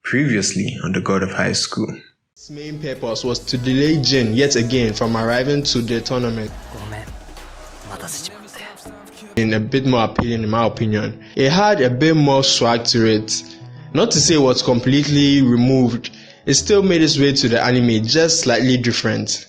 Previously on The God of High School. Its main purpose was to delay Jin yet again from arriving to the tournament. In a bit more appealing in my opinion. It had a bit more swag to it. Not to say it was completely removed, it still made its way to the anime, just slightly different.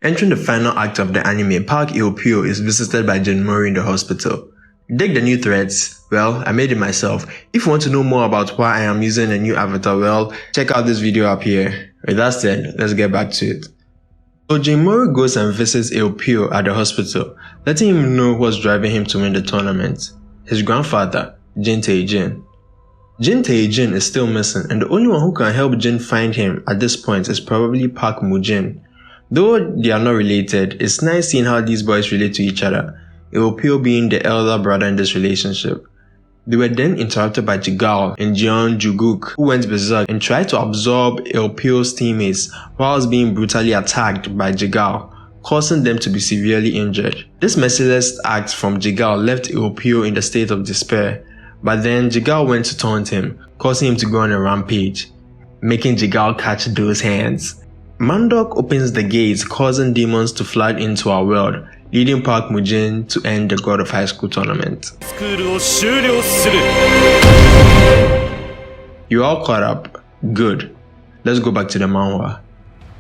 Entering the final act of the anime, Park Il-pyo is visited by Jinmori in the hospital. Dig the new threads? Well, I made it myself. If you want to know more about why I am using a new avatar, well, check out this video up here. With that said, let's get back to it. So Jinmori goes and visits Il-pyo at the hospital, letting him know what's driving him to win the tournament. His grandfather, Jin Tae-jin. Jin Tae-jin is still missing, and the only one who can help Jin find him at this point is probably Park Mu-jin. Though they are not related, it's nice seeing how these boys relate to each other, Il-pyo being the elder brother in this relationship. They were then interrupted by Jigal and Jeon Juguk, who went berserk and tried to absorb Il-pyo's teammates whilst being brutally attacked by Jigal, causing them to be severely injured. This merciless act from Jigal left Il-pyo in the state of despair, but then Jigal went to taunt him, causing him to go on a rampage, making Jigal catch those hands. Mandok opens the gates, causing demons to flood into our world, leading Park Mu-jin to end the God of High School tournament. You all caught up? Good. Let's go back to the manhwa.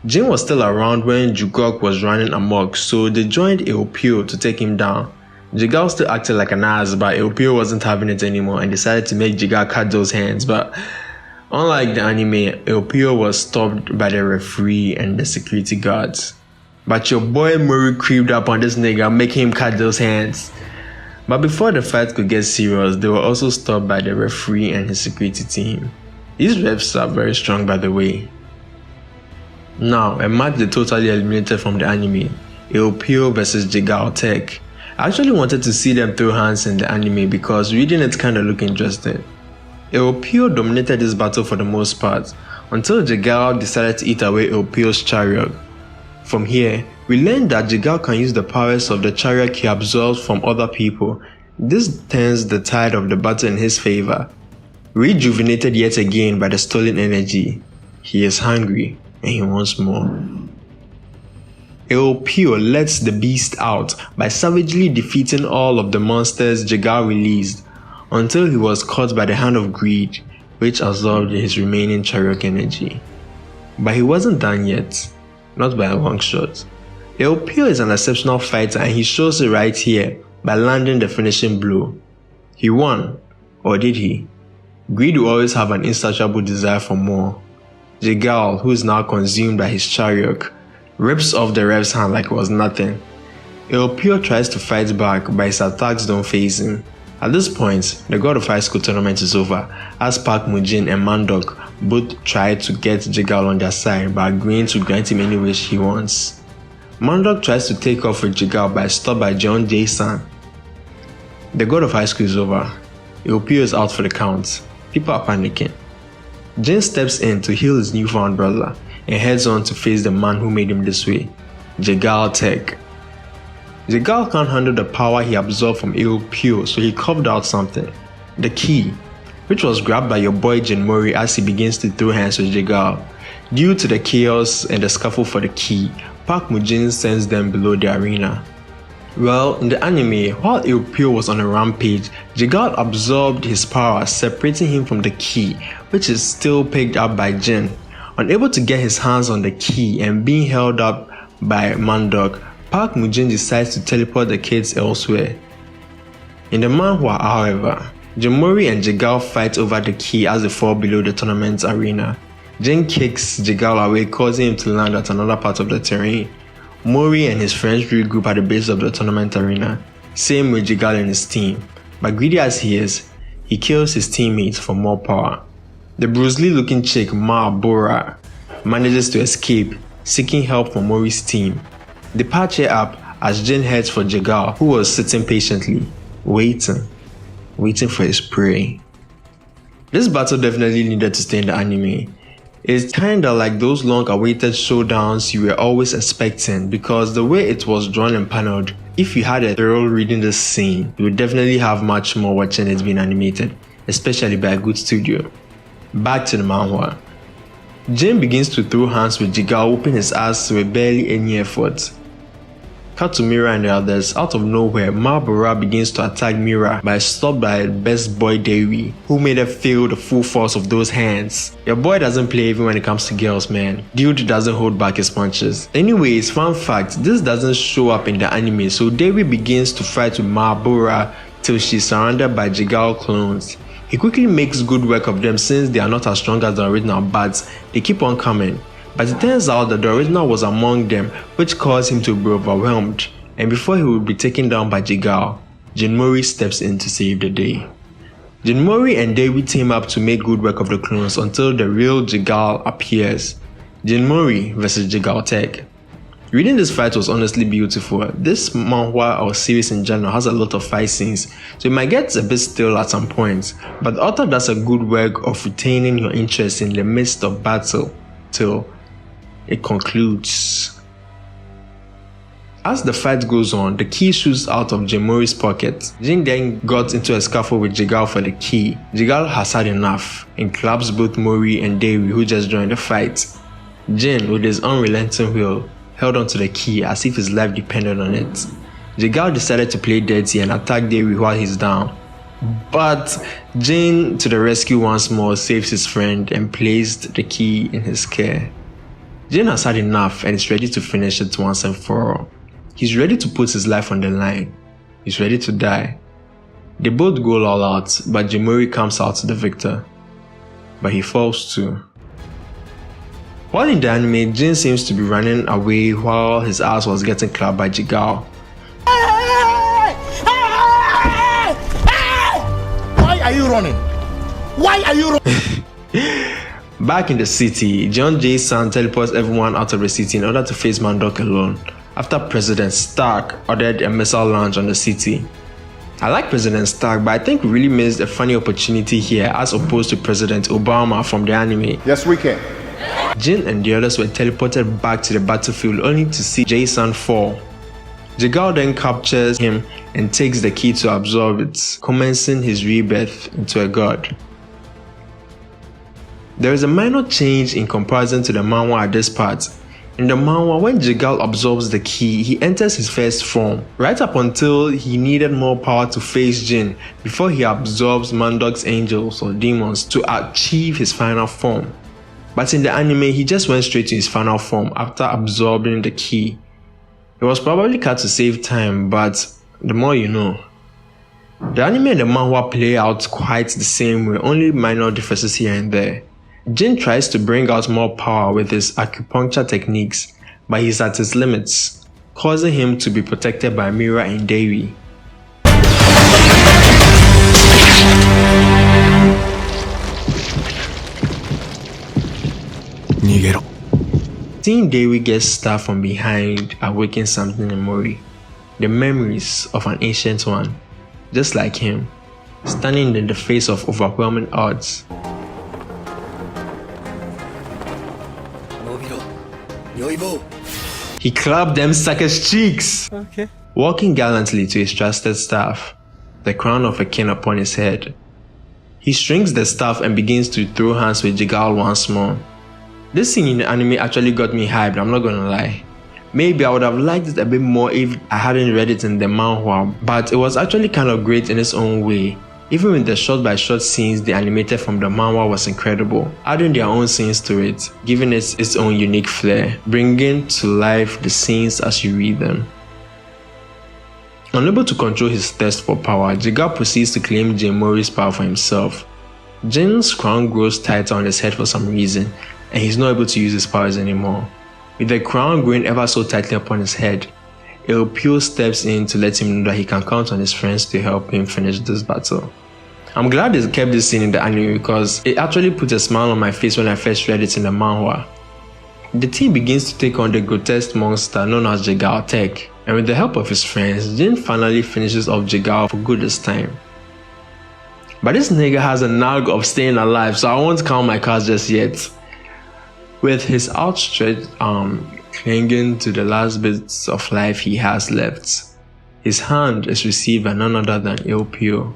Jin was still around when Jugok was running amok, so they joined Il-pyo to take him down. Jigal still acted like an ass, but Il-pyo wasn't having it anymore and decided to make Jigal cut those hands, but unlike the anime, Il-pyo was stopped by the referee and the security guards. But your boy Mori creeped up on this nigga, making him cut those hands. But before the fight could get serious, they were also stopped by the referee and his security team. These refs are very strong, by the way. Now, a match they totally eliminated from the anime, Il-pyo versus Jigal Tech. I actually wanted to see them throw hands in the anime because reading it kinda looked interesting. Il-pyo dominated this battle for the most part, until Jigal decided to eat away Il-pyo's chariot. From here, we learned that Jigal can use the powers of the chariot he absorbs from other people. This turns the tide of the battle in his favor. Rejuvenated yet again by the stolen energy, he is hungry and he wants more. Il-pyo lets the beast out by savagely defeating all of the monsters Jigal released, until he was caught by the hand of greed, which absorbed his remaining chariot energy. But he wasn't done yet, not by a long shot. Il-pyo is an exceptional fighter and he shows it right here by landing the finishing blow. He won, or did he? Greed will always have an insatiable desire for more. Jigal, who is now consumed by his chariot, rips off the ref's hand like it was nothing. Il-pyo tries to fight back, but his attacks don't faze him. At this point, the God of High School tournament is over, as Park Mu-jin and Mandok both try to get Jigal on their side by agreeing to grant him any wish he wants. Mandok tries to take off with Jigal but is stopped by Jeon Jae-san. The God of High School is over. Il-pyo is out for the count. People are panicking. Jin steps in to heal his newfound brother and heads on to face the man who made him this way, Jigal Tech. Jigal can't handle the power he absorbed from Il-pyo, so he carved out something, the key, which was grabbed by your boy Jinmori as he begins to throw hands with Jigal. Due to the chaos and the scuffle for the key, Park Mu-jin sends them below the arena. Well, in the anime, while Il-pyo was on a rampage, Jigal absorbed his power, separating him from the key, which is still picked up by Jin. Unable to get his hands on the key and being held up by Mandok, Park Mu-jin decides to teleport the kids elsewhere. In the manhwa, however, Jinmori and Jigal fight over the key as they fall below the tournament arena. Jin kicks Jigal away, causing him to land at another part of the terrain. Mori and his friends regroup at the base of the tournament arena, same with Jigal and his team, but greedy as he is, he kills his teammates for more power. The Bruce Lee looking chick Ma Bora manages to escape, seeking help from Mori's team. They patch her up as Jin heads for Jigal, who was sitting patiently, waiting for his prey. This battle definitely needed to stay in the anime. It's kinda like those long-awaited showdowns you were always expecting, because the way it was drawn and paneled, if you had a thorough reading this scene, you would definitely have much more watching it being animated, especially by a good studio. Back to the manhwa. Jin begins to throw hands with Jigao, whooping his ass with barely any effort. Cut to Mira and the others. Out of nowhere, Marlborough begins to attack Mira, but is stopped by best boy Dewi, who made her feel the full force of those hands. Your boy doesn't play even when it comes to girls, man. Dude doesn't hold back his punches. Anyways, fun fact, this doesn't show up in the anime, so Dewi begins to fight with Marlborough till she's surrounded by Jigao clones. He quickly makes good work of them since they are not as strong as the original, but they keep on coming. But it turns out that the original was among them, which caused him to be overwhelmed, and before he would be taken down by Jigao, Jinmori steps in to save the day. Jinmori and Dewi team up to make good work of the clones until the real Jigao appears. Jinmori vs Jigao Tech. Reading this fight was honestly beautiful. This manhwa or series in general has a lot of fight scenes, so it might get a bit still at some points, but the author does a good work of retaining your interest in the midst of battle till it concludes. As the fight goes on, the key shoots out of Jinmori's pocket. Jin then got into a scuffle with Jigao for the key. Jigao has had enough and claps both Mori and Dewi, who just joined the fight. Jin, with his unrelenting will, held onto the key as if his life depended on it. Jigao decided to play dirty and attack Dewi while he's down. But Jin, to the rescue once more, saves his friend and placed the key in his care. Jin has had enough and is ready to finish it once and for all. He's ready to put his life on the line. He's ready to die. They both go all out, but Jinmori comes out the victor. But he falls too. While in the anime, Jin seems to be running away while his ass was getting clapped by Jigao. Why are you running? Why are you running? Back in the city, John J. San teleports everyone out of the city in order to face Mandok alone, after President Stark ordered a missile launch on the city. I like President Stark, but I think we really missed a funny opportunity here as opposed to President Obama from the anime. Yes, we can. Jin and the others were teleported back to the battlefield only to see Jason fall. Jigao then captures him and takes the key to absorb it, commencing his rebirth into a god. There is a minor change in comparison to the manhwa at this part. In the manhwa, when Jigao absorbs the key, he enters his first form, right up until he needed more power to face Jin before he absorbs Mandok's angels or demons to achieve his final form. But in the anime, he just went straight to his final form after absorbing the key. It was probably cut to save time, but the more you know. The anime and the manhwa play out quite the same way, only minor differences here and there. Jin tries to bring out more power with his acupuncture techniques, but he's at his limits, causing him to be protected by Mira and Dewi. Seeing Dewi get stabbed from behind awakens something in Mori. The memories of an ancient one, just like him, standing in the face of overwhelming odds. He clapped them suckers' cheeks, walking gallantly to his trusted staff, the crown of a king upon his head. He strings the staff and begins to throw hands with Jigao once more. This scene in the anime actually got me hyped, I'm not gonna lie. Maybe I would have liked it a bit more if I hadn't read it in the manhwa, but it was actually kind of great in its own way. Even with the shot-by-shot scenes they animated from the manhwa was incredible, adding their own scenes to it, giving it its own unique flair, bringing to life the scenes as you read them. Unable to control his thirst for power, Jigao proceeds to claim Jinmori's power for himself. Jin's crown grows tighter on his head for some reason, and he's not able to use his powers anymore. With the crown growing ever so tightly upon his head, Pyo steps in to let him know that he can count on his friends to help him finish this battle. I'm glad they kept this scene in the anime because it actually put a smile on my face when I first read it in the manhwa. The team begins to take on the grotesque monster known as Jigao Tech, and with the help of his friends, Jin finally finishes off Jigao for good this time. But this nigga has a knack of staying alive, so I won't count my cards just yet. With his outstretched arm clinging to the last bits of life he has left, his hand is received by none other than Ilpio.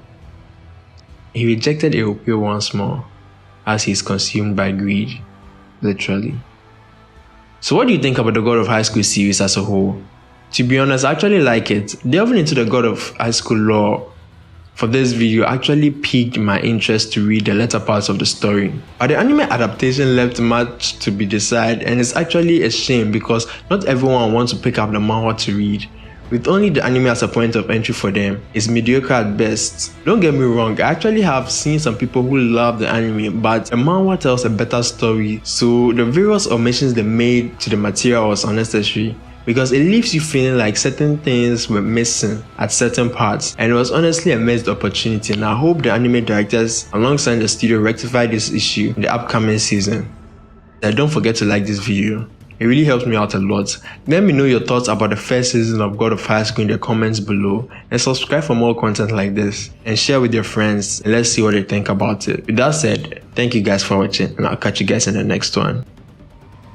He rejected Ilpio once more, as he is consumed by greed, literally. So what do you think about the God of High School series as a whole? To be honest, I actually like it. Delving into the God of High School lore for this video actually piqued my interest to read the later parts of the story. But the anime adaptation left much to be desired, and it's actually a shame because not everyone wants to pick up the manhwa to read. With only the anime as a point of entry for them, it's mediocre at best. Don't get me wrong, I actually have seen some people who love the anime, but the manhwa tells a better story, so the various omissions they made to the material was unnecessary, because it leaves you feeling like certain things were missing at certain parts, and it was honestly a missed opportunity, and I hope the anime directors alongside the studio rectify this issue in the upcoming season. And don't forget to like this video. It really helps me out a lot. Let me know your thoughts about the first season of God of High School in the comments below, and subscribe for more content like this, and share with your friends, and let's see what they think about it. With that said, thank you guys for watching, and I'll catch you guys in the next one.